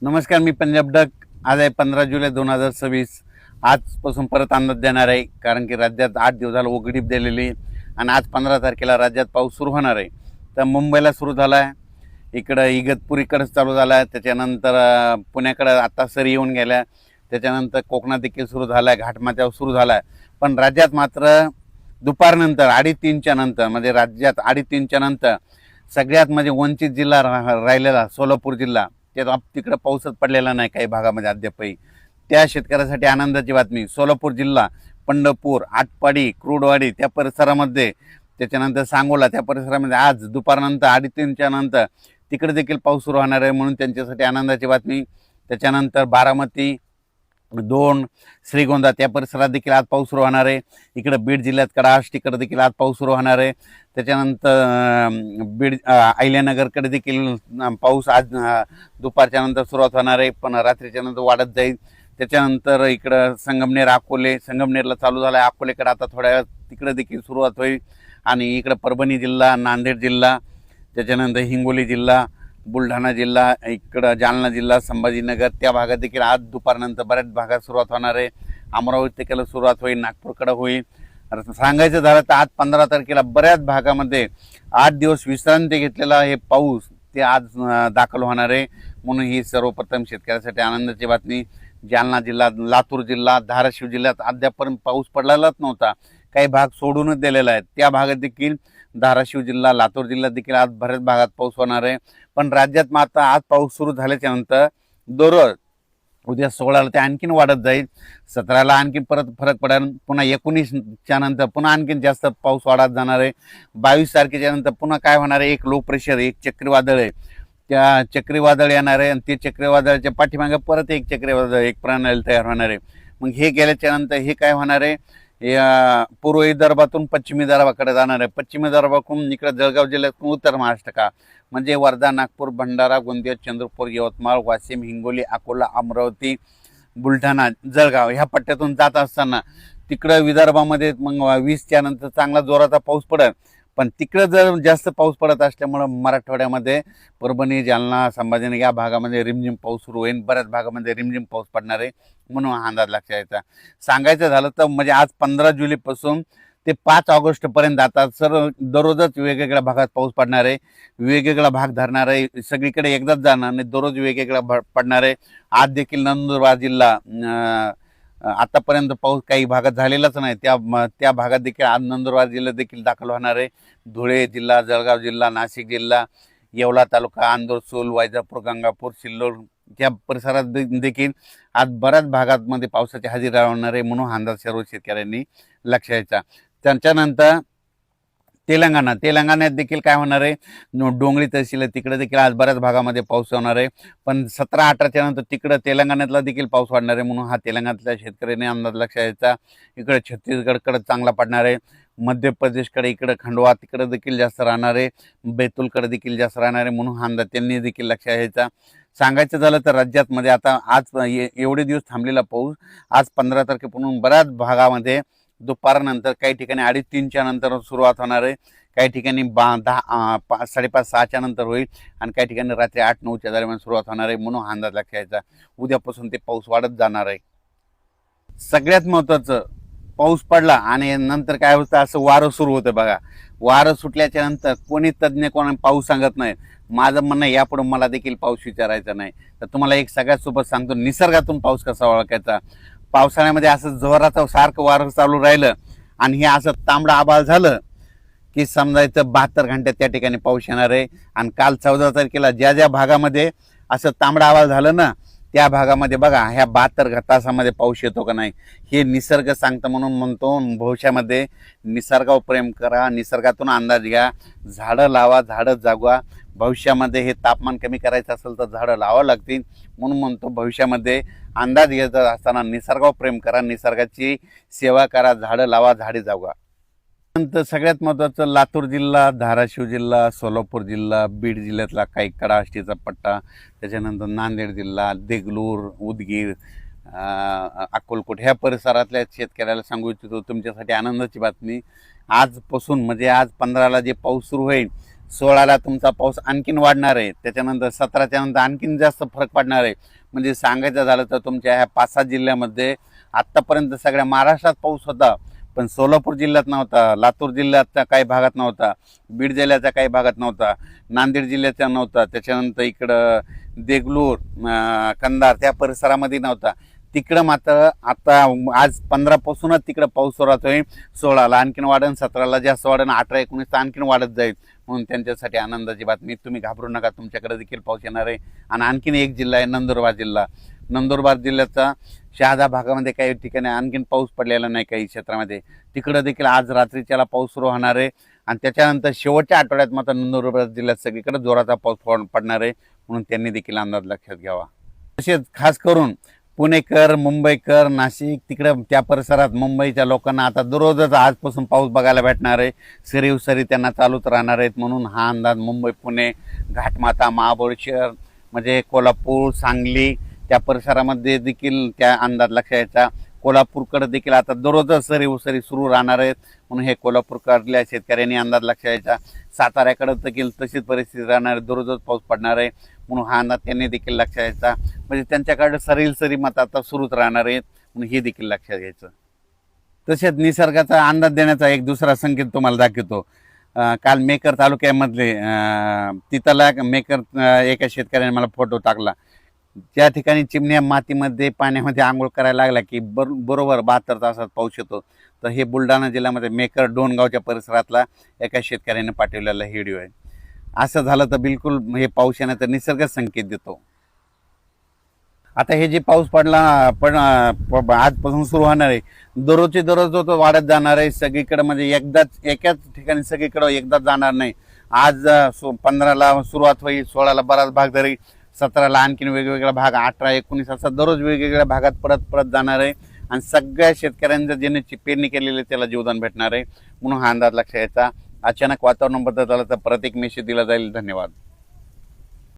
नमस्कार, मी पंजाब डक. आज आहे 15 जुलै 2026. आजपासून परत अंदाज देणार आहे, कारण की राज्यात 8 दिवसाला उघडीप दिलेली आणि आज 15 तारखेला राज्यात पाऊस सुरू होणार आहे. तर मुंबईला सुरू झाला आहे, इकडं इगतपुरीकडे चालू झाला आहे, त्याच्यानंतर पुण्याकडे आता सरी येऊन गेल्या, त्याच्यानंतर कोकणात देखील सुरू झाला आहे, घाटमाथ्यावर सुरू झाला आहे. पण राज्यात मात्र दुपारनंतर 2:30च्या नंतर, म्हणजे राज्यात 2:30च्या नंतर सगळ्यात म्हणजे वंचित जिल्हा राहिलेला सोलापूर जिल्हा, त्यात तिकडं पाऊसच पडलेला नाही काही भागामध्ये अद्यापही. त्या शेतकऱ्यासाठी आनंदाची बातमी. सोलापूर जिल्हा, पंढरपूर, आटपाडी, क्रूडवाडी त्या परिसरामध्ये, त्याच्यानंतर सांगोला त्या परिसरामध्ये आज दुपारनंतर 2:30च्या नंतर तिकडे देखील पाऊस सुरू होणार आहे, म्हणून त्यांच्यासाठी आनंदाची बातमी. त्याच्यानंतर बारामती, दोन, श्रीगोंदा त्या परिसरात देखील आज पाऊस सुरू होणार आहे. इकडे बीड जिल्ह्यात कडाश तिकडे देखील आज पाऊस सुरू होणार आहे. त्याच्यानंतर बीड अहिल्यानगरकडे देखील पाऊस आज दुपारच्या नंतर सुरुवात होणार आहे, पण रात्रीच्या नंतर वाढत जाईल. त्याच्यानंतर इकडं संगमनेर, अकोले, संगमनेरला चालू झालं आहे, अकोलेकडे आता थोड्या वेळात तिकडे देखील सुरुवात होईल. आणि इकडं परभणी जिल्हा, नांदेड जिल्हा, त्याच्यानंतर हिंगोली जिल्हा, बुलढाणा जिल्हा, इकडं जालना जिल्हा, संभाजीनगर त्या भागात देखील आज दुपारनंतर बऱ्याच भागात सुरुवात होणार आहे. अमरावती देखील सुरुवात होईल, नागपूरकडे होईल. सांगायचं झालं तर आज 15 तारखेला बऱ्याच भागामध्ये 8 दिवस विश्रांती घेतलेला हे पाऊस ते आज दाखल होणार आहे, म्हणून ही सर्वप्रथम शेतकऱ्यासाठी आनंदाची बातमी. जालना जिल्हा, लातूर जिल्हा, धाराशिव जिल्ह्यात अद्यापर्यंत पाऊस पडलेलाच नव्हता, काही भाग सोडूनच दिलेला आहे. त्या भागात देखील धाराशिव जिल्हा, लातूर जिल्ह्यात देखील आज बऱ्याच भागात पाऊस होणार आहे. पण राज्यात मात्र आज पाऊस सुरू झाल्याच्या नंतर दररोज उद्या 16ला ते आणखीन वाढत जाईल, 17ला आणखीन परत फरक पडेल, पुन्हा 19च्या नंतर पुन्हा आणखीन जास्त पाऊस वाढत जाणार आहे. 22 तारखेच्या नंतर पुन्हा काय होणार आहे, एक लो प्रेशर, एक चक्रीवादळ आहे, त्या चक्रीवादळ येणार आहे आणि ते चक्रीवादळाच्या पाठीमागे परत एक चक्रीवादळ, एक प्रणाली तयार होणार आहे. मग हे गेल्याच्या नंतर हे काय होणार आहे, पूर्व विदर्भातून पश्चिमी विदर्भाकडे जाणार आहे, पश्चिमी विदर्भाकडून इकडे जळगाव जिल्ह्यातून उत्तर महाराष्ट्र का, म्हणजे वर्धा, नागपूर, भंडारा, गोंदिया, चंद्रपूर, यवतमाळ, वाशिम, हिंगोली, अकोला, अमरावती, बुलढाणा, जळगाव ह्या पट्ट्यातून जात असताना तिकडं विदर्भामध्ये मग 20च्या नंतर चांगला जोराचा पाऊस पडेल. पण तिकडं जर जास्त पाऊस पडत असल्यामुळं मराठवाड्यामध्ये परभणी, जालना, संभाजीनगर या भागामध्ये रिमझिम पाऊस सुरू होईल, बऱ्याच भागामध्ये रिमझिम पाऊस पडणार आहे, म्हणून हा अंदाज लक्षात यायचा. सांगायचं झालं तर म्हणजे आज 15 जुलैपासून ते 5 ऑगस्टपर्यंत आता सर्व दररोजच वेगवेगळ्या भागात पाऊस पडणार आहे, वेगवेगळा भाग धरणार आहे, सगळीकडे एकदाच जाणार नाही, दररोज वेगवेगळा पडणार आहे. आज देखील नंदुरबार जिल्हा, आतापर्यंत पाऊस काही भागात झालेलाच नाही, त्या भागात देखील आज नंदुरबार जिल्हा देखील दाखल होणार आहे. धुळे जिल्हा, जळगाव जिल्हा, नाशिक जिल्हा, येवला तालुका, अंदोर, सूल, वैजापूर, गंगापूर, सिल्लोड त्या परिसरात देखील आज बऱ्याच भागांमध्ये पावसाची हजेरी लावणार आहे, म्हणून अंदाज सर्व शेतकऱ्यांनी लक्ष द्यायचा. त्याच्यानंतर तेलंगणात देखील काय होणार आहे, डोंगरी तहसील तिकडे देखील आज बऱ्याच भागामध्ये पाऊस होणार आहे. पण 17-18च्या नंतर तिकडं तेलंगणातला देखील पाऊस वाढणार आहे, म्हणून हा तेलंगणातल्या शेतकऱ्यांनी अंदाज लक्ष द्यायचा. इकडे छत्तीसगडकडे चांगला पडणार आहे, मध्य प्रदेशकडे इकडे खंडवा तिकडे देखील जास्त राहणार आहे, बैतूलकडे देखील जास्त राहणार आहे, म्हणून हा अंदाज त्यांनी देखील लक्ष द्यायचा. सांगायचं झालं तर राज्यात मध्ये आता आज एवढे दिवस थांबलेला पाऊस आज 15 तारखेपासून बऱ्याच भागामध्ये दुपारनंतर काही ठिकाणी 2:30-3च्या नंतर सुरुवात होणार आहे, काही ठिकाणी 5:30-6च्या नंतर होईल आणि काही ठिकाणी रात्री 8-9च्या दरम्यान सुरुवात होणार आहे, म्हणून हा अंदाज लक्षात घ्यायचा. उद्यापासून ते पाऊस वाढत जाणार आहे. सगळ्यात महत्त्वाचं, पाऊस पडला आणि नंतर काय होतं, असं वारं सुरू होतं बघा. वारं सुटल्याच्या नंतर कोणी तज्ज्ञ कोणी पाऊस सांगत नाही. माझं म्हणणं यापुढे मला देखील पाऊस विचारायचा नाही. तर तुम्हाला एक सगळ्यात सोबत सांगतो, निसर्गातून पाऊस कसा ओळखायचा. पावसाळ्यामध्ये असं जोराचं सारखं वारं चालू राहिलं आणि हे असं तांबडं आभाळ झालं की समजायचं 72 घंट्यात त्या ठिकाणी पाऊस येणार आहे. आणि काल 14 तारखेला ज्या ज्या भागामध्ये असं तांबडं आभाळ झालं ना, त्या भागामध्ये बघा ह्या 72 तासामध्ये पाऊस येतो का नाही हे निसर्ग सांगतं. म्हणून म्हणतो भविष्यामध्ये निसर्गावर प्रेम करा, निसर्गातून अंदाज घ्या, झाडं लावा, झाडं जगवा. भविष्यामध्ये हे तापमान कमी करायचं असेल तर झाडं लावावं लागतील. म्हणून म्हणतो भविष्यामध्ये अंदाज घ्यायचा असताना निसर्गावर प्रेम करा, निसर्गाची सेवा करा, झाडं लावा, झाडे जगवा. नंतर सगळ्यात महत्त्वाचं, लातूर जिल्हा, धाराशिव जिल्हा, सोलापूर जिल्हा, बीड जिल्ह्यातला काही कडाष्टीचा पट्टा, त्याच्यानंतर नांदेड जिल्हा, देगलूर, उदगीर, अक्कलकोट ह्या परिसरातल्या शेतकऱ्याला सांगू इच्छितो तुमच्यासाठी आनंदाची बातमी. आजपासून म्हणजे आज 15ला जे पाऊस सुरू होईल, 16ला तुमचा पाऊस आणखीन वाढणार आहे, त्याच्यानंतर 17च्या नंतर आणखीन जास्त फरक पडणार आहे. म्हणजे सांगायचं झालं तर तुमच्या ह्या 5-6 जिल्ह्यामध्ये आत्तापर्यंत सगळ्या महाराष्ट्रात पाऊस होता, पण सोलापूर जिल्ह्यात नव्हता, लातूर जिल्ह्याच्या काही भागात नव्हता, बीड जिल्ह्याच्या काही भागात नव्हता, नांदेड जिल्ह्याच्या नव्हता, त्याच्यानंतर इकडं देगलूर, कंधार त्या परिसरामध्ये नव्हता. तिकडं मात्र आता आज 15 पासूनच तिकडं पाऊस सुरुवात होईल. 16ला आणखीन वाढेल, 17ला जास्त वाढेल, 18-19 आणखीन वाढत जाईल. म्हणून त्यांच्यासाठी आनंदाची बातमी. तुम्ही घाबरू नका, तुमच्याकडे देखील पाऊस येणार आहे. आणि आणखीन एक जिल्हा आहे नंदुरबार जिल्हा. नंदुरबार जिल्ह्याचा शहादा भागामध्ये काही ठिकाणी आणखीन पाऊस पडलेला नाही, काही क्षेत्रामध्ये तिकडं देखील आज रात्रीच्याला पाऊस सुरू होणार आहे. आणि त्याच्यानंतर शेवटच्या आठवड्यात मात्र नंदुरबार जिल्ह्यात सगळीकडे जोराचा पाऊस पडणार आहे. म्हणून त्यांनी देखील अंदाज लक्षात घ्यावा. तसेच खास करून पुणेकर, मुंबईकर, नाशिक तिकडं त्या परिसरात मुंबईच्या लोकांना आता दररोजच आजपासून पाऊस बघायला भेटणार आहे. सरीव सरी त्यांना चालूच राहणार आहेत. म्हणून हा अंदाज मुंबई, पुणे, घाटमाता, महाबळेश्वर म्हणजे कोल्हापूर, सांगली त्या परिसरामध्ये देखील त्या अंदाज लक्षात यायचा. कोल्हापूरकडे देखील आता दररोजच सरीव सरी सुरू राहणार आहेत. म्हणून हे कोल्हापूरकडल्या शेतकऱ्यांनी अंदाज लक्षात यायचा. साताऱ्याकडे देखील तशीच परिस्थिती राहणार आहे, दररोजच पाऊस पडणार आहे. म्हणून हा अंदाज त्यांनी देखील लक्षात यायचा. म्हणजे त्यांच्याकडे सरील सरी मत आता सुरूच राहणार आहेत, म्हणून हे देखील लक्षात घ्यायचं. तसेच निसर्गाचा अंदाज देण्याचा एक दुसरा संकेत तुम्हाला दाखवतो. काल मेकर तालुक्यामधले तिथला मेकर एका शेतकऱ्याने मला फोटो टाकला. त्या ठिकाणी चिमण्या मातीमध्ये पाण्यामध्ये आंघोळ करायला लागला की बरोबर 72 तासात पाऊस येतो. तर हे बुलढाणा जिल्ह्यामध्ये मेकर डोणगावच्या परिसरातला एका शेतकऱ्याने पाठवलेला व्हिडिओ आहे. असं झालं तर बिलकुल हे पाऊस येण्याचा निसर्गच संकेत देतो. आता हे जे पाऊस पडला आजपासून सुरू होणार आहे, दररोजचे दररोज तो वाढत जाणार आहे. सगळीकडे म्हणजे एकाच ठिकाणी सगळीकडे एकदाच जाणार नाही. आज 15ला सुरुवात होईल, 16ला बराच भाग धरी, 17ला आणखीन वेगवेगळा भाग, 18-19 असं दररोज वेगवेगळ्या भागात परत जाणार आहे. आणि सगळ्या शेतकऱ्यांचं ज्यांनी पेरणी केलेली त्याला जीवदान भेटणार आहे. म्हणून हा अंदाज लक्षात यायचा. अचानक वातावरण बदल झाला तर परत एक मेसेज दिला जाईल. धन्यवाद.